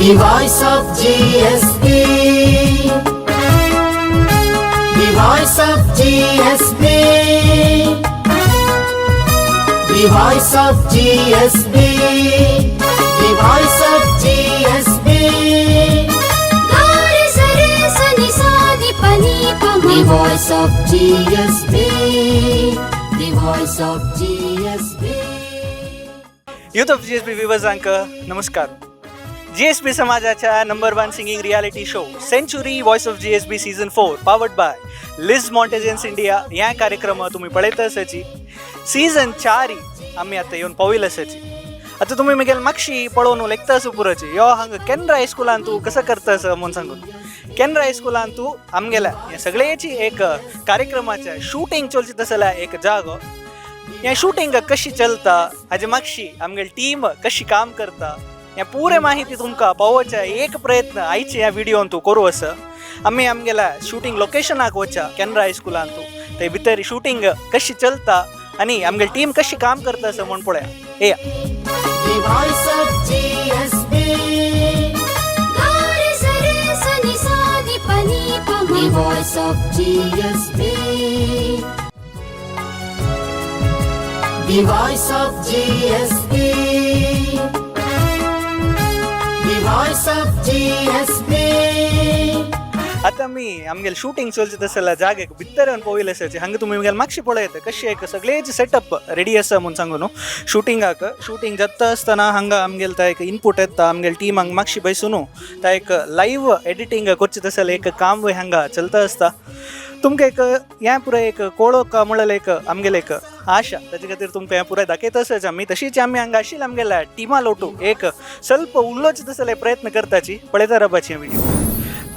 The voice of GSB. The voice of GSB. The voice of GSB. The voice of GSB. Gari sare sani sani pani pama. The voice of GSB. The voice of GSB. Youth of GSB विवर्सांक नमस्कार. GSB समाजाच्या number 1 singing reality show century voice of GSB season 4 powered by लिज मॉन्टेजन्स India ह्या कार्यक्रम तुम्ही पळयत आसाची. Season 4 आम्ही आता येऊन पळयला आसाची. आता तुम्ही मुगेल मागशी पळोवन लेखता आसा पुराची यो हांगा केनरा हायस्कुलान तू कसं करता आसा म्हणून सांगून. केनरा हायस्कुलान तू आमगेल्या या सगळ्याची एक कार्यक्रमाच्या शूटिंग चलची तसल्या एक जागो. या शूटिंग कशी चलता हाजे मागशी आमगेल टीम कशी काम करता या पुरे माहिती तुमकां पावोवच्या एक प्रयत्न आयचे ह्या व्हिडिओन तू करू असं. आम्ही आमगेल्या शूटिंग लोकेशनाक वचा केनरा हायस्कुलान तू ते भितर शूटिंग कशी चलता आणि आमगेल टीम कशी काम करता असं म्हण पळया. हे The voice of GSB. Gari sare sani sani pani pama. The voice of GSB. The voice of GSB. The voice of GSB. आता मी आमगेल शूटिंग चलचे तसला जागेक भितर येवन पळयले आसाचे. हांगा तुमी मुगेल मागशी पळयता कशी एक सगळेच सेटअप रेडी आसा म्हणून सांगू न्हू. शूटिंग जाता आसतना हांगा आमगेल ता एक इनपूट येता आमगेल टीमांक मागशी बसून ता एक लाईव्ह एडिटींग करचे तसले एक काम हांगा चलता आसता. तुमकां एक हें पुराय एक कळोवक म्हणल्यार एक आमगेले एक आशा ताचे खातीर तुमकां हें पुराय दाखयत आसाच आमी. तशीच आमी हांगा आशिल्ले आमगेल्या टिमा लोटू एक ಸ್ವಲ್ಪ उल्लोच तसले प्रयत्न करताची पळयता रावपाची व्हिडिओ.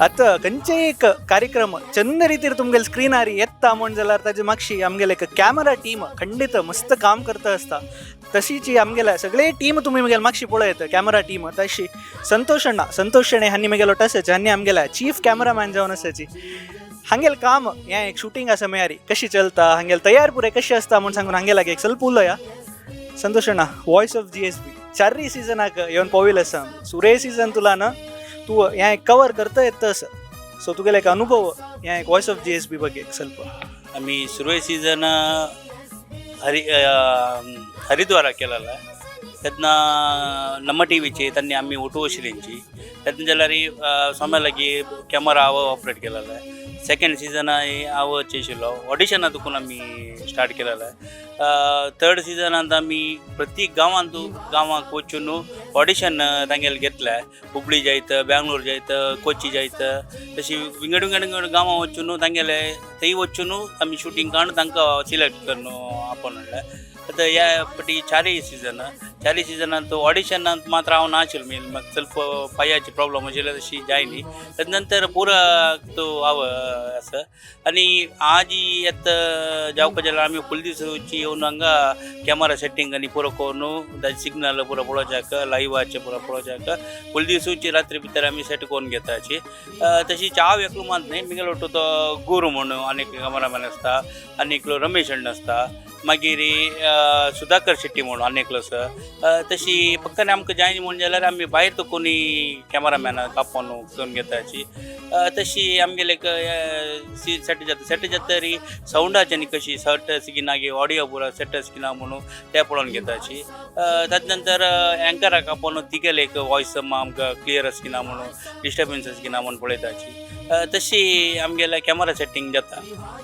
आता खंयचे एक कार्यक्रम चंद रितीर तुमगेल स्क्रीनार येता म्हण जाल्यार ताजे मागशी आमगेले एक कॅमेरा टीम खंडीत मस्त काम करता आसता. तशीची आमगेल्या सगळे टीम तुम्ही मुगेल मागशी पळयता कॅमेरा टीम तशी संतोष शेणे हांणी मुगेलो आसाचे. हांणी आमगेल्या चीफ कॅमेरामॅन जावन आसाची. हांगेल काम हें एक शूटिंग आसा मेयारी कशी चलता हांगेल तयार पुरे कशी आसता म्हूण सांगून हांगे लागे एक ಸ್ವಲ್ಪ उलोया. संतोष वॉइस ऑफ GSB 4 सीझनाक येवन पळयलें आसा. सुरे सीझन तुला ना तू हें एक कवर करता येता असं. सो तुगेलो एक अनुभव हें एक वॉइस ऑफ GSB ಬಗ್ಗೆ एक ಸ್ವಲ್ಪ. आम्ही सुरवे सीझन हरिद्वार केलेला तेन्ना ನಮ್ಮ ಟಿವಿचे त्यांनी आम्ही ओटो शिरेंची तेन्ना जाल्यार सोम्या लागीं कॅमेरा हांव ऑपरेट केलेलो आहे. सेकंड सीझन हांव चेशिल्लो ऑडिशना देखून आमी स्टार्ट केलेलो आहे. थर्ड सीझनांत आमी प्रत्येक गांवांक वचून ऑडिशन तांगेले घेतले. हुबळी जायत, बेंगलोर जायत, कोची जायत, तशी विंगड गांवां वचून तांगेले थंय वचून आमी शूटिंग काडून तांकां सिलेक्ट करून आपण हाडलें. आता ह्या पटी 4 सीझनांत ऑडिशनांत मात्र हांव नाशिल्लो. म्हाका ಸ್ವಲ್ಪ पांयाची प्रॉब्लम आशिल्ले तशी जायनी. ताजे नंतर पुरो तो हांव आसा आनी आज येता जावपाक जाल्यार आमी फूल दिसाची येवन हांगा कॅमेरा सेटिंग आनी पुरो करून ताजे सिग्नल पुरो पळोवच्याक लायव्हाचे पुरो पळोवच्याक फूल दिसाची रात्री भितर आमी सेट करून घेताची. तशीच हांव एकलो मात न्ही मुगेलो तो गुरू म्हणून आनीक कॅमेरामॅन आसता, आनीक रमेश अण्ण आसता, मागीर सुधाकर शेट्टी म्हणून आनीकलो आसा. तशी फक्त आमकां जाय म्हणून जाल्यार आमी भायर तो कोणी कॅमेरामॅना कापोवन करून घेताची. तशी आमगेले एक सेट जाता तरी सावंडाची आनी कशी सेट स्किना गे ऑडियो पुरो सेट स्किना म्हणून ते पळोवन घेताची. ताजे नंतर एंकराक कापोवन तिगेले एक वॉयस आमकां क्लियर स्किना म्हणून डिस्टर्बन्स स्किना म्हणून पळयताची. तशी आमगेल्या कॅमेरा सेटिंग जाता.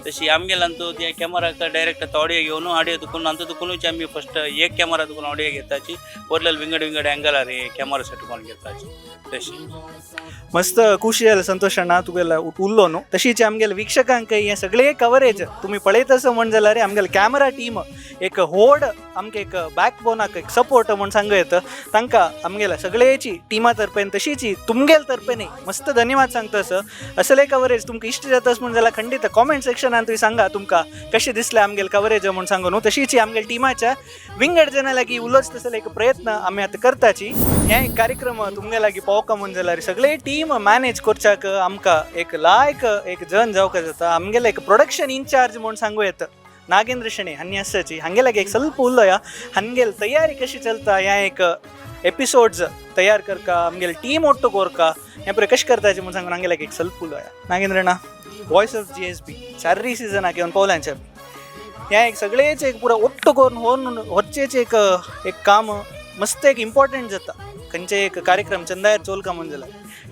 तशी आमगेल्यान तू त्या कॅमेराक डायरेक्ट ऑडियो घेवन ऑडियो दुखून आमचो दुखूनच आमी फस्ट एक कॅमेरा दुखून ऑडियो घेताची. वरलेल विंगड एंगलार कॅमेरा सेट करून घेताची. तशी मस्त खुशी जालें संतोष तुगेलो उरलो न्हू. तशीच आमगेल्या विक्षकांक हें सगळे कवरेज तुमी पळयत आसा म्हण जाल्यार आमगेल कॅमेरा टीम एक व्हड आमकां एक बॅकबोनाक एक सपोर्ट म्हूण सांगूं येता. तांकां आमगेल्या सगळेची टिमा तर्फेन तशीच तुमगेल तर्फेनय मस्त धन्यवाद सांगता आसा. असले कवरेज तुमकां इश्ट जाता म्हण जाल्यार खंडीत कॉमेंट सेक्शनान तुमी सांगा तुमकां कशें दिसलें आमगेल कवरेज म्हूण सांगून न्हू. तशीच आमगेल टिमाच्या विंगड जना लागीं उलोच तसले एक प्रयत्न आमी आतां करताची. हें एक कार्यक्रम तुमगे लागीं पावोवका म्हण जाल्यार सगळे टीम मॅनेज करच्याक आमकां एक लायक एक जण जावपाक जाता. आमगेले एक प्रोडक्शन इन्चार्ज म्हूण सांगूं येता नागेंद्र शणे हन्नी असाची हांगेलागे एक ಸ್ವಲ್ಪ उल्लोया हंगेल तयारी कशी चलता या एक एपिसोड्स तयार करका आमगेल टीम ಒಟ್ಟು कोरका या पुरे कशी करता म्हणून सांगून हांगेलागे एक ಸ್ವಲ್ಪ उल्लोया नागेंद्रना वॉइस ऑफ GSB चाररी सीझन आके on पवलांच्या या एक सगळेच एक पुरा ಒಟ್ಟು करून होन होरचेच एक काम मस्त एक इम्पॉर्टंट जाता खंयचे एक कार्यक्रम चंदायर चोलका म्हणून जाला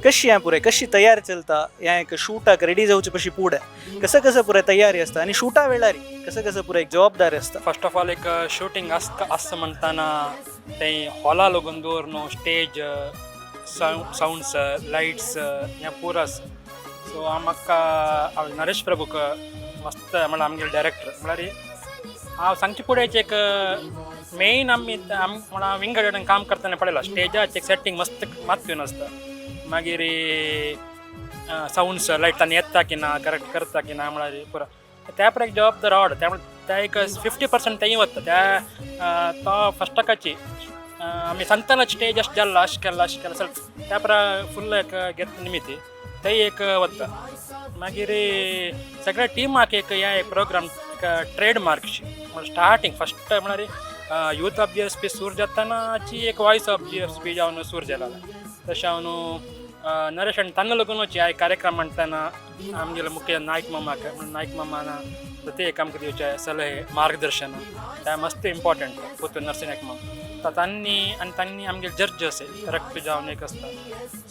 कशी या पुरे कशी तयार चलता या एक शूटाक रेडी जावचे पशी पुढे कसं पुरे तयारी असता आणि शूटा वेळारी कसं पुरे एक जबाबदारी असता. फर्स्ट ऑफ ऑल एक शूटिंग असतं म्हणताना ते हॉला लागून दवरनो स्टेज साऊंड्स लाईट्स या पुरास सो आमकां नरेश प्रभूक मस्त म्हणल्यार आमगे डायरेक्टर म्हळ्यार हांव सांगचे फुडें एक मेन आमी म्हळ्यार विंगड कडेन काम करतना पळयलां स्टेजाचें सेटींग मस्त मातून आसता मागीर साऊंड्स लायटांनी येता की ना करेक्ट करता की ना म्हळ्यार पुरा त्या पर एक जबाबदार आवड त्यामुळे त्या एक 50% तेंय वता त्या तो फस्टाकाची आमी सांगतना स्टेज अशें जाल्लो अशें केल्लो सर त्या पर फुल्ल एक घेत निमित्त तेंय एक वता मागीर सगळ्या टिमाक एक ह्या एक प्रोग्राम ट्रेडमार्कशी म्हळ्यार स्टार्टींग फस्ट म्हळ्यार यूथ ऑफ GSP सूर जातानाची एक वॉइस ऑफ GSP जावन सूर जाला तशें हांव नरेश आनी तांगा लागूनच ह्या कार्यक्रम म्हणटाना आमगेलो मुखेल नायक मामाना प्रत्येक आमकां दिवचे सलहे मार्गदर्शन त्या मस्त इम्पॉर्टंट पोतून नरसिंह माम तांणी आमगे जज असे करेक्ट जावन एक आसता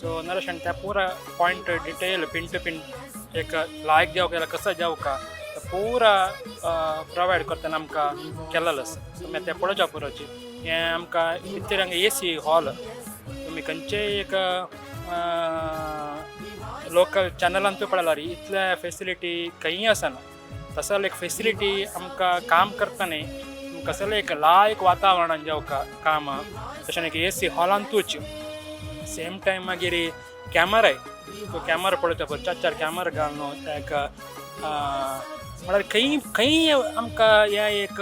सो नरेश आनी त्या पुरा point detail pin to pin एक लायक जावं केला कसं जावं का पुरा प्रोवायड करतना आमकां केलेलो आसा सो मागीर तें पळोवच्या पुराची हें आमकां भितर हांगा AC हॉल तुमी खंयचे एक लोकल चॅनलान तूं पळयला रे इतल्या फेसिलिटी खंयी आसना तसो एक फेसिलिटी आमकां काम करतना कसलं एक लायक वातावरणान जावं काम तशें एक AC हॉलांतूच सेम टायम मागीर कॅमेराय तो कॅमेरा पळोवच्या पळय 4 कॅमेरा घालून एक म्हळ्यार खंय आमकां ह्या एक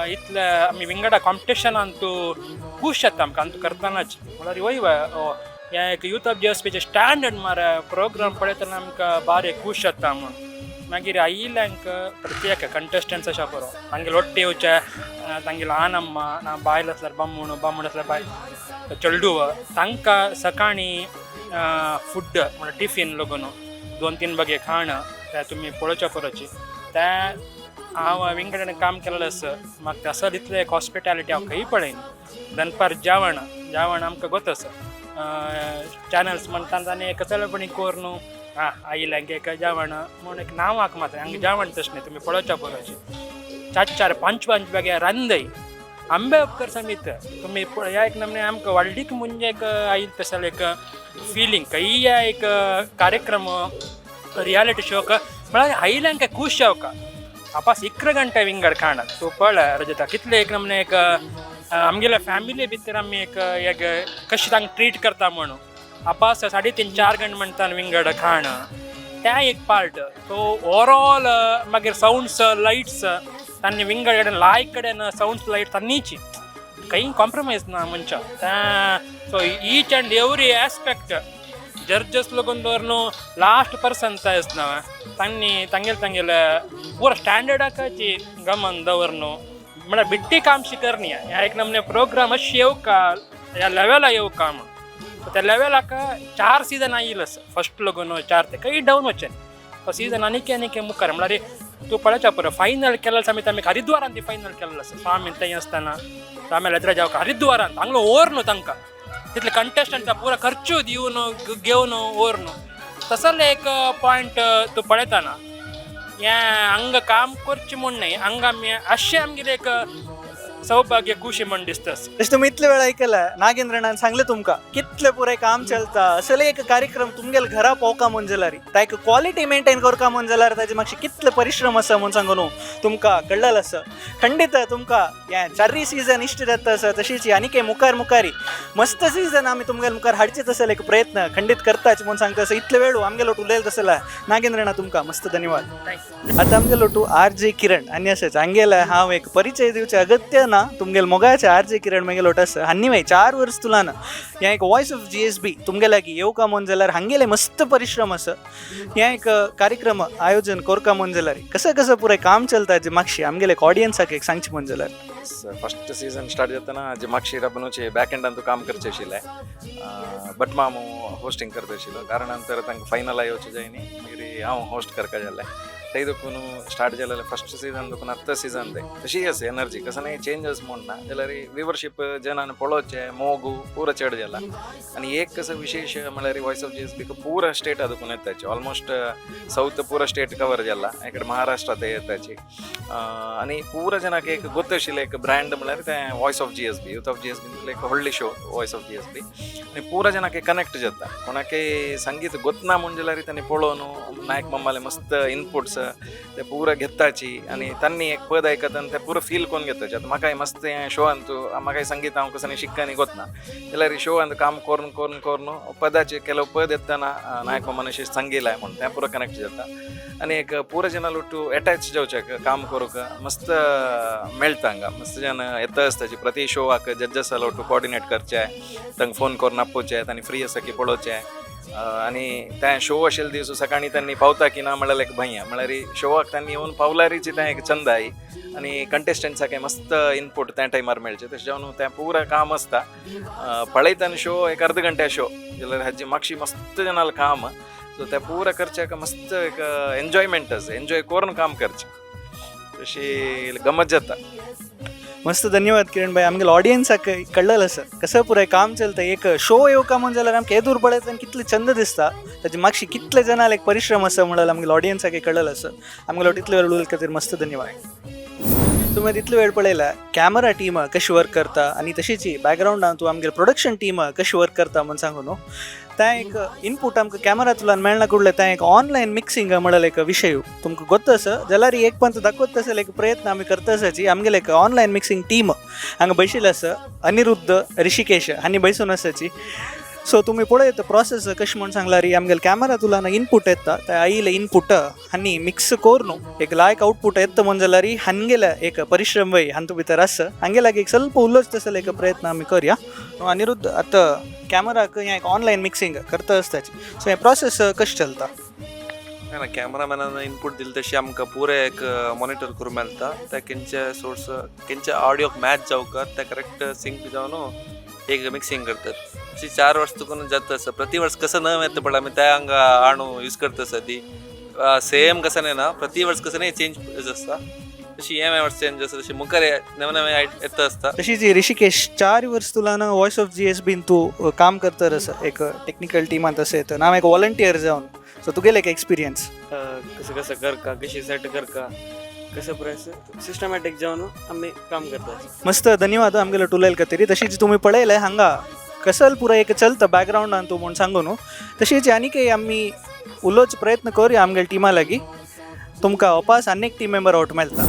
इतल्या आमी विंगडा कॉम्पिटिशनान तूं खूश जाता आमकां तूं करतनाच म्हळ्यार वय ह्या एक यूथ ऑफ GSPचे स्टँडर्ड मार प्रोग्राम पळयतना आमकां बारीक खूश जाता म्हूण मागीर आयिल्ल्यांक प्रत्येक कंटेस्टंट्स अशा पुरो तांगेले ಒಟ್ಟು येवचे तांगेलो आनम्म ना बायल आसल्यार बामूण आसल्यार बायल चेडू तांकां सकाळीं फूड म्हळ्यार टिफीन लागून 2-3 बगे खाण ते तुमी पळोवच्या पुरोची ते हांव विंगडेन काम केल्लें आसा म्हाका तसो तितलें एक हॉस्पिटॅलिटी हांव खंय पळयना दनपार जेवण आमकां गोत आसा चॅनल्स म्हणटा तांणी एक सेलेब्रिटी कोर न्हू आयिल्ल्यांक एक जेवण म्हूण एक नांवाक मात्र हांगा जेवण तशें न्ही तुमी पळोवच्या पुरोची 4-5 बगे रांदय आंबे उपकर समीत तुमी ह्या एक नमने आमकां व्हडलीक म्हणजे एक आयिल्ल स्पेशल एक फिलींग खंय एक कार्यक्रम रियालिटी शो म्हळ्यार आयिल्ल्यांक खूश जावका आपास 11 गंटे विंगड खाणात सो पळय रजता कितले एक नमने एक आमगेल्या फॅमिली भितर आमी एक कशी तांकां ट्रीट करता म्हणून आपास 3.5-4 गंट म्हणटा विंगड खाण त्या एक पार्ट सो ओवरऑल मागीर साऊंड्स लायट्स तांणी विंगड कडेन लायक कडेन साऊंड्स लायट तांनीची खंय कॉम्प्रोमायज ना मनशा so each and every aspect judges लागून दवरनो लास्ट पर्सन आसना तांगेले पुरा स्टँडर्डाची गमन दवरनो म्हळ्यार बिट्टी काम शिकरनी ह्या एक नमने प्रोग्राम अशी येवका ह्या लेवला येवका म्हण त्या लेवलाक 4 सीझन आयिल्लो आसा फस्ट लागून 4 ते खंय डावन वचचे तो सीझन आनीक मुखार म्हळ्यार तूं पळोवच्या पुरो फायनल केल्लो समीत आमी हरिद्वारान ती फायनल केल्लो आसा सो आमी थंय आसतना आमी येद्रा जावं हरिद्वारान हांगा ओवर न्हू तांकां तितले कंटेस्टंट्सा पुरो खर्चो दिवन घेवन ओवर न्हू तसो एक पॉयंट तूं पळयतना हें हांगा काम करचें म्हूण न्हय हांगा आमी अशें आमगेलें एक सौभाग्य खुशी म्हण दिसता तुम्ही इतले वेळ ऐकला नागेंद्रनान सांगले तुमका कितले पुरे काम चलता असले एक कार्यक्रम तुमगेल घरा पोवका म्हूण जाल्यार ताका क्वॉलिटी मेंटेन करता म्हूण जाल्यार ताजे मागचे कितले परिश्रम आसा म्हूण सांगून तुमकां कळलेलो आसा खंडीत तुमकां हे 4 सीझन इश्ट जाता आसा तशीच आनीक मुखारी मस्त सीझन आमी तुमगेल मुखार हाडचेच आसा एक प्रयत्न खंडीत करताच म्हूण सांगता आसा इतले वेळ आमगेलो उलयलो तसला नागेंद्रना तुमकां मस्त धन्यवाद. आता आमगेलो RJ किरण आनी अशेंच हांगेला हांव एक परिचय दिवचे अगत्य ना तुमगेल मोगाचे आरजे किरण मेगेल ओटस हन्नी वय 4 वर्ष तुला ना या एक वॉइस ऑफ GSB तुमगे लागी येऊ का म्हणून जाल्यार हांगेले मस्त परिश्रम असं या एक कार्यक्रम आयोजन कोरका म्हणून जाल्यार कसं पुरे काम चलता जे मागशी आमगेले एक ऑडियन्साक एक सांगची म्हणून जाल्यार फस्ट सीझन स्टार्ट जातना जे मागशी रबनूचे बॅक एंडान तू काम करचे आशिल्लें बट मामू होस्टिंग करता आशिल्लो कारण नंतर तांकां फायनल येवचें जायनी मागीर हांव होस्ट करपा जाल्लें ते देखून स्टार्ट जालें फस्ट सीझन देखून आत्ता सीझन ते तशी आसा एनर्जी कसं नाही चेंजस म्हणना जाल्यार व्युवरशीप जनान पळोवचें मोगू पुरो चड जाला आनी एक कसं विशेष म्हळ्यार वॉइस ऑफ GSB पुरा स्टेट देखून येताची ऑलमोस्ट साऊथ पुरा स्टेट कवर जाला इकडे महाराष्ट्रात ते येताची आनी पुरा जनाक एक गोत आशिल्लें एक ब्रँड म्हळ्यार तें voice of GSB youth of GSB एक व्हडली शो वॉइस ऑफ GSB आनी पुरा जनाक कनेक्ट जाता कोणाक संगीत गोतना म्हणून जाल्यार तांणी पळोवन नायक मम्माले मस्त इनपुट्स ते पुरा घेताची आनी तांणी एक पद आयकता ते पुरो फील कोन्न घेताचे आतां म्हाकाय मस्त हें शोआन तूं म्हाकाय संगीत हांव कसं शिक्कानी गोतना जाल्यार शोआन काम करून पदाचे केलो पद येतना नायक मम्मान अशें सांगिलाय म्हणून तें पुरो कनेक्ट जाता आनी एक पुरो जनाल टू अटॅच जावचें काम करूंक मस्त मेळटा हांगा मस्त जन येता आसताची प्रति शोवाक जड्जस टू कोऑर्डिनेट करचें तांकां फोन करून आपोवचें तांणी फ्री आसा की पळोवचें आनी तें शो आशिल्ले दीस सकाळीं तांणी पावता की ना म्हळ्यार एक भंय म्हळ्यार शोवाक तांणी येवन पावल्यारीच तें एक चंद आई आनी कंटेस्टंट्साक मस्त इनपूट त्या टायमार मेळचें तशें जावन तें पुरा काम आसता पळयतना शो एक अर्द घंटे शो जाल्यार हाजी मागशी मस्त जनाल काम सो तें पुरा करचें मस्त एक एन्जॉयमेंट आसा एन्जॉय करून काम करचें तशी गमत जाता मस्त धन्यवाद किरण भाई आमगे ऑडियन्साक कळलं असं कसं पुराय काम चलतं एक शो येऊ का म्हणून जाल्यार आमकां येदूर पळयत आनी कितले चंद दिसता ताचे मागशी कितले जनाल एक परिश्रम आसा म्हणल्यार आमगे ऑडियन्साक कळलं असं आमगे तितले वेळ उलयले खातीर मस्त धन्यवाद तुम्ही तितले वेळ पळयला कॅमेरा टीम कशी वर्क करता आनी तशीच बॅकग्रावंडान तूं आमगे प्रोडक्शन टीम कशी वर्क करता म्हणून सांगू न्हू तें एक इनपूट आमकां कॅमेरांतल्यान मेळना कुडलें तें एक ऑनलायन मिक्सिंग म्हळ्यार एक विशय तुमकां गोत आसा जाल्यार एक पंत दाखवत आसा एक प्रयत्न आमी करता आसाची आमगेले एक ऑनलायन मिक्सिंग टीम हांगा बशिल्ले आसा अनिरुद्ध ऋषिकेश हांणी बसून आसाची सो तुम्ही पळयत प्रोसेस कशें म्हूण सांगल्यार आमगेले कॅमेरा तुलान इनपूट येता ते आयिल्ले इनपूट हांणी मिक्स करून एक लायक आउटपूट येता म्हणून जाल्यार हांगेले एक परिश्रम वय हांतू भितर आसा हांगे लागी एक ಸ್ವಲ್ಪ उलोवचें तसले एक प्रयत्न आमी करया अनिरुद्ध आतां कॅमेराक हें एक ऑनलायन मिक्सिंग करता आसताची सो हें प्रोसेस कशें चलता ना कॅमेरामॅनान इनपूट दिले तशी आमकां पुरे एक मॉनिटर करूंक मेळटा ते खंयचे सोर्स खंयचे ऑडियोक मॅच जावकात ते करेक्ट सिंक जावन एक मिक्सिंग करतात अशी 4 वर्ष तुकून जाता आसा प्रति वर्ष कसं न येता पण आमी त्या हांगा आणू यूज करता आसा ती सेम कसं नाही ना प्रति वर्ष कसं नाही चेंज आसता तशी हे वर्ष चेंज आसा तशी मुखार नवे नवे येता आसता तशीच ऋषिकेश 4 वर्ष तुलान वॉइस ऑफ GSB तूं काम करता आसा एक टेक्निकल टिमांत आसा येता हांव एक वॉलंटियर जावन सो तुगेले एक एक्सपिरियन्स कसं करका कशी सेट करका कसं प्रायस सिस्टमॅटिक जावन आमी काम करता मस्त धन्यवाद आमगेलो टुलायल खातीर तशीच तुम्ही पळयलें हांगा कसं पुरा एक चलता बॅकग्रावंडान तूं म्हूण सांगू न्हू तशीच आनीकय आमी उलोवचो प्रयत्न करुया आमगेल्या टिमा लागीं तुमकां अपास आनी एक टीम मेंबर आवट मेळटा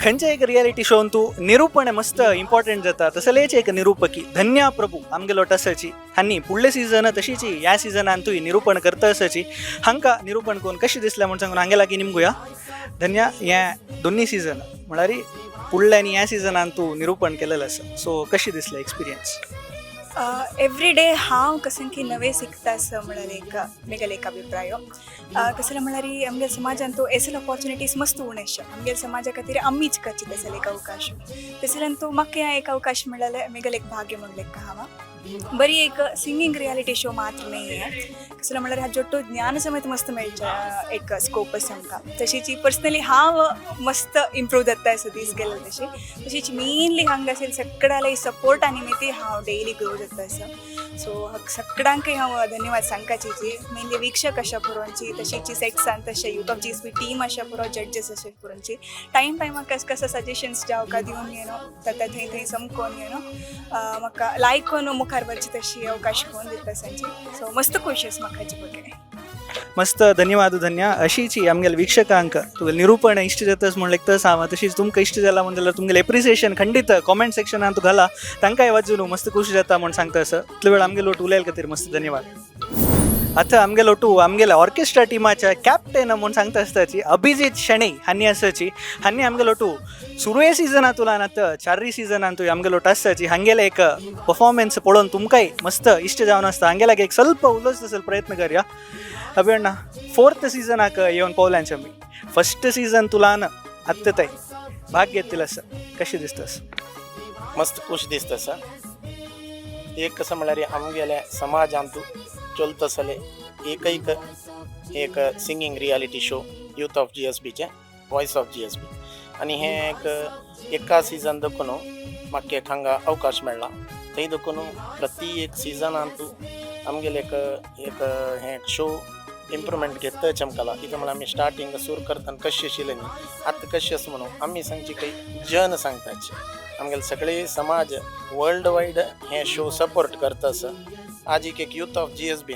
खंयच्या एक रियलिटी शोन तूं निरूपण मस्त इम्पॉर्टंट जाता तसलेच एक निरूपकी धन्या प्रभू आमगेलो आसाची हांणी फुडले सीझन तशीच ह्या सिजनान तूं निरूपण करता आसाची हांकां निरूपण करून कशें दिसलें म्हूण सांगून हांगे लागीं निमगुया धन्या हें दोन्ही सीझन म्हळ्यार फुडल्या आनी ह्या सिजनान तूं निरूपण केलेलें आसा सो कशी दिसलें एक्सपिरियन्स एवरी डे हांव कशें की नवें शिकता आसा म्हळ्यार एक म्हगेलो एक अभिप्राय कसले म्हळ्यार आमगे समाजान तो एसल ऑपॉर्च्युनिटीज मस्त उणे आसा आमगे समाजा खातीर आमीच करची तसले एक अवकाश तसल्यान तो म्हाका एक अवकाश मेळ्ळें म्हगेलें एक भाग्य म्हणलें हांव बरी एक सिंगींग रियलिटी शो मात्र नाही आहे कसलं म्हळ्यार हाजो तो ज्ञान समेत मस्त मेळचे एक स्कोप आसा आमकां तशीच पर्सनली हांव मस्त इम्प्रूव जाता असो दीस गेलो तशीच मेनली हांगासर सगळ्याला सपोर्टा निमित्त हांव डेली ग्रो जाता आसा सो सगळ्यांक हांव धन्यवाद सांगपाची जी मेनली वीक्षक अशा पुरोवची तशीच सेट्सान तशें यूथ ऑफ GSB टीम अशा पुरो जड्जस अशें पुरोवची टायमाक कसं सजेशन्स जावं दिवन ताका थंय थंय समकोन म्हाका लायक करून मुखार वरची तशी अवकाश करून दिता सांची सो मस्त खुशी आसा म्हाका हाजे बगे मस्त धन्यवाद धन्या अशीच आमगेल्या वीक्षकांक तुगेलें निरूपण इश्ट जातास म्हण लेखता सांग तशीच तुमकां इश्ट जाला म्हण जाल्यार तुमगेलें एप्रिसिएशन खंडीत कॉमेंट सेक्शनान तूं घाला तांकांय वाचून मस्त खुशी जाता म्हण सांगता आसा इतले वेळ आमगे लोट उलयले खातीर मस्त धन्यवाद आतां आमगे लोटू आमगेल्या ऑर्केस्ट्रा टिमाच्या कॅप्टन म्हूण सांगता आसताची अभिजीत शेणै हांणी आसाची हांणी आमगे लोटू सुरवे सीझन तुला ना तर चाररी सीझन तू आमगेलो टासाची हांगेला एक परफॉर्मन्स पळोवन तुमकांय मस्त इश्ट जावन आसता हांगेला एक ಸ್ವಲ್ಪ उलोच असेल प्रयत्न करया अभि अण्णा 4th सीझनाक येवन पवल्यांचे आमी फर्स्ट सीझन तुला ना आत्ताय भाग घेतला सर कशी दिसतास मस्त खुश दिसता सर एक कसं म्हळ्यार आमगेल्या समाजांतू चलतसले एकैक एक singing reality show youth of GSBचे वॉयस ऑफ GSB आणि हे एका सीझन देखून म्हाका एक हांगा अवकाश मेळ्ळा थंय देखून प्रति एक सीझनांतू आमगेले एक हे शो इम्प्रुवमेंट घेतच आमकां कित्याक म्हळ्यार आमी स्टार्टींग सुरू करतना कशें आशिल्लें न्ही आतां कशें आसा म्हणून आमी सांगची काही जन सांगताचे आमगेले सगळे समाज वर्ल्ड वायड हे शो सपोर्ट करता आसा आज एक यूथ ऑफ GSB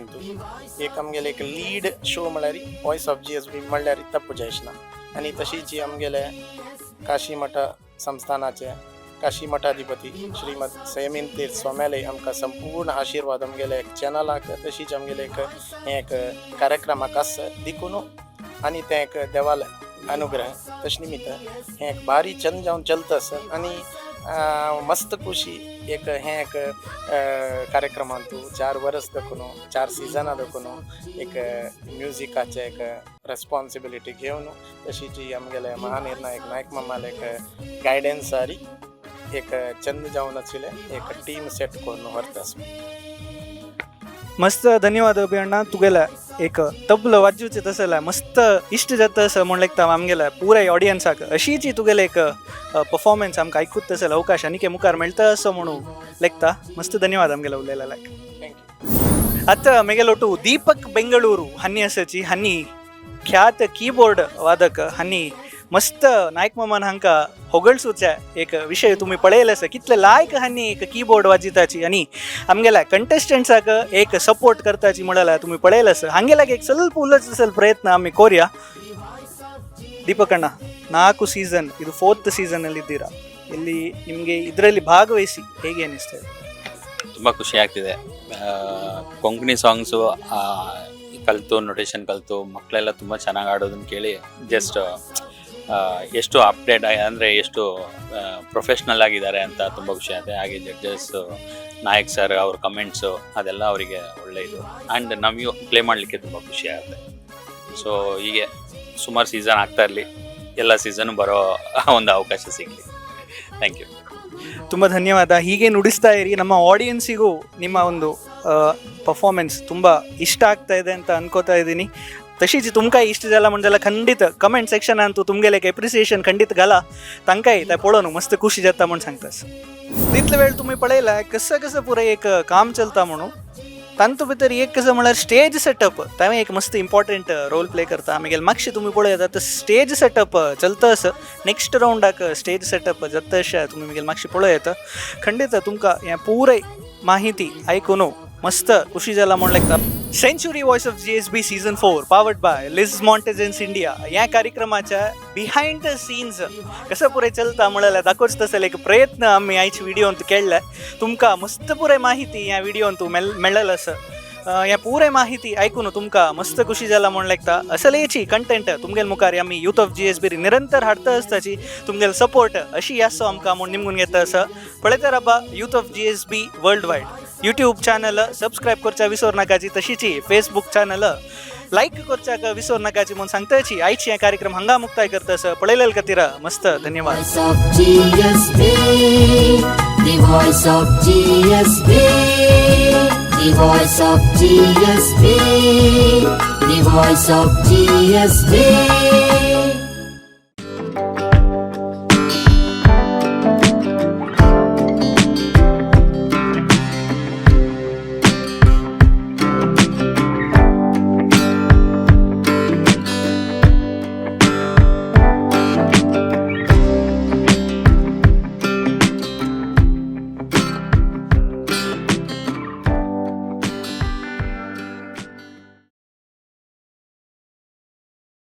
एक आमगेले एक लीड शो म्हळ्यार वॉयस ऑफ GSB म्हणल्यार तप्प जायना आनी तशीच आमगेले काशी मठा संस्थानाचे काशी मठाधिपती श्रीमद संयमीन तीर्थ स्वाम्यालय आमकां संपूर्ण आशिर्वाद आमगेले एक चॅनलाक तशीच आमगेले एक कार्यक्रमाक आसा देखून आनी तें एक देवाल अनुग्रह तशे निमित्त हें एक भारी चंद जावन चलता आसा आनी मस्त खुशी एक हें एक कार्यक्रमांतू 4 वर्स देखून 4 सिजनां देखून एक म्युजिकाचे एक रेस्पॉन्सिबिलिटी घेवन तशीच आमगेले महानिर्णायक नायक मामाले एक गायडन्सारी एक चंद जावन आशिल्ले एक टीम सेट करून व्हरतास मस्त धन्यवाद अभि अण्णा तुगेला एक तबल वाजूचे तसला मस्त इष्ट जाता असं म्हण लागता आमगेला पुराय ऑडियन्साक अशीची तुगेले एक परफॉर्मन्स आमकां आयकूत तसला अवकाश आनी मुखार मेळटा असं म्हणून लागता मस्त धन्यवाद आमगेला उलयला लायक थँक्यू आतां मेगेलो टू दीपक बेंगळूरू हांणी आसाची हांणी ख्यात कीबोर्ड वादक हांणी मस्त नायक मामान हांकां होगळसूच्या एक विशय तुम्ही पळयला आसा कितले लायक हांणी एक कीबोर्ड वाजिताची आनी आमगेल्या कंटेस्टंट्साक एक सपोर्ट करताची म्हणल्यार तुम्ही पळयला आसा हांगेलाग एक ಸ್ವಲ್ಪ उलच असेल प्रयत्न आमी कोरया ದೀಪಕ್ ಅಣ್ಣ 4 ಸೀಸನ್ ಇದು 4th ಸೀಸನ್ ಅಲ್ಲಿ ಇದ್ದೀರಾ ಇಲ್ಲಿ ನಿಮಗೆ ಇದರಲ್ಲಿ ಭಾಗವಹಿಸಿ ಹೇಗೆ ಅನಿಸ್ತಾ ಇದೆ ತುಂಬ ಖುಷಿ ಆಗ್ತಿದೆ ಕೊಂಕಣಿ ಸಾಂಗ್ಸು ಕಲಿತು ನೊಟೇಷನ್ ಕಲಿತು ಮಕ್ಕಳೆಲ್ಲ ತುಂಬ ಚೆನ್ನಾಗಿ ಆಡೋದನ್ನ ಕೇಳಿ ಜಸ್ಟ್ ಎಷ್ಟು ಅಪ್ಡೇಟ್ ಅಂದರೆ ಎಷ್ಟು ಪ್ರೊಫೆಷ್ನಲ್ ಆಗಿದ್ದಾರೆ ಅಂತ ತುಂಬ ಖುಷಿ ಆಗುತ್ತೆ ಹಾಗೆ ಜಡ್ಜಸ್ ನಾಯಕ್ ಸರ್ ಅವ್ರ ಕಮೆಂಟ್ಸು ಅದೆಲ್ಲ ಅವರಿಗೆ ಒಳ್ಳೆ ಇದು ಆ್ಯಂಡ್ ನಮಗೂ ಪ್ಲೇ ಮಾಡಲಿಕ್ಕೆ ತುಂಬ ಖುಷಿ ಆಗುತ್ತೆ ಸೊ ಹೀಗೆ ಸುಮಾರು ಸೀಸನ್ ಆಗ್ತಾ ಇರಲಿ ಎಲ್ಲ ಸೀಸನ್ ಬರೋ ಒಂದು ಅವಕಾಶ ಸಿಗಲಿ ಥ್ಯಾಂಕ್ ಯು ತುಂಬ ಧನ್ಯವಾದ ಹೀಗೆ ನುಡಿಸ್ತಾ ಇರಿ ನಮ್ಮ ಆಡಿಯನ್ಸಿಗೂ ನಿಮ್ಮ ಒಂದು ಪರ್ಫಾರ್ಮೆನ್ಸ್ ತುಂಬ ಇಷ್ಟ ಆಗ್ತಾ ಇದೆ ಅಂತ ಅನ್ಕೋತಾ ಇದ್ದೀನಿ तशीच तुमकांय इश्ट जाला म्हणजे खंडित कमेंट सेक्शनान तूं तुमगेलें एक एप्रिसिएशन खंडित घाला तांकांय तें पळोवन मस्त खुशी जाता म्हण सांगतास तितले वेळ तुम्ही पळयला कसं पुरं एक काम चलता म्हणून तांतू भितर एक कसं म्हळ्यार स्टेज सेटअप तांवें एक मस्त इम्पॉर्टंट रोल प्ले करता आमगेले मातशें तुमी पळयता तर स्टेज सेटअप चलता असं नेक्स्ट राउंडाक स्टेज सेटअप जाता अशें तुमी मुगेले मातशें पळयता खंडित तुमकां हें पुराय माहिती आयकून मस्त खुशी जाला म्हण लागता century voice of GSB season 4 powered by लिज मॉन्टेजन्स इंडिया या कार्यक्रमाच्या बिहाइंड द सीन्स कसं पुरे चलता म्हळ्यार दाखोवच तसले एक प्रयत्न आम्ही आयच्या व्हिडिओंत केल्ले तुमकां मस्त पुरे माहिती ह्या व्हिडिओंत मेळ्ळेलो आसा ह्या पुरे माहिती आयकून तुमकां मस्त खुशी जाला म्हण लागता असलेची कंटेंट तुमगेले मुखार आमी यूथ ऑफ GSB निरंतर हाडता आसताची तुमगेले सपोर्ट अशी आसो आमकां म्हूण निमगून घेता आसा पळयता राबा youth of GSB worldwide YouTube channel subscribe करच्या विसरू नकाची तशीची फेसबुक चॅनल लाईक करच्याक विसरू नकाची म्हणून सांगताची आयची हे कार्यक्रम हांगा मुक्ताय करता आसा पळयलेले खातीर मस्त धन्यवाद Voice of GSB, the voice of GSB, the voice of GSB, the voice of GSB.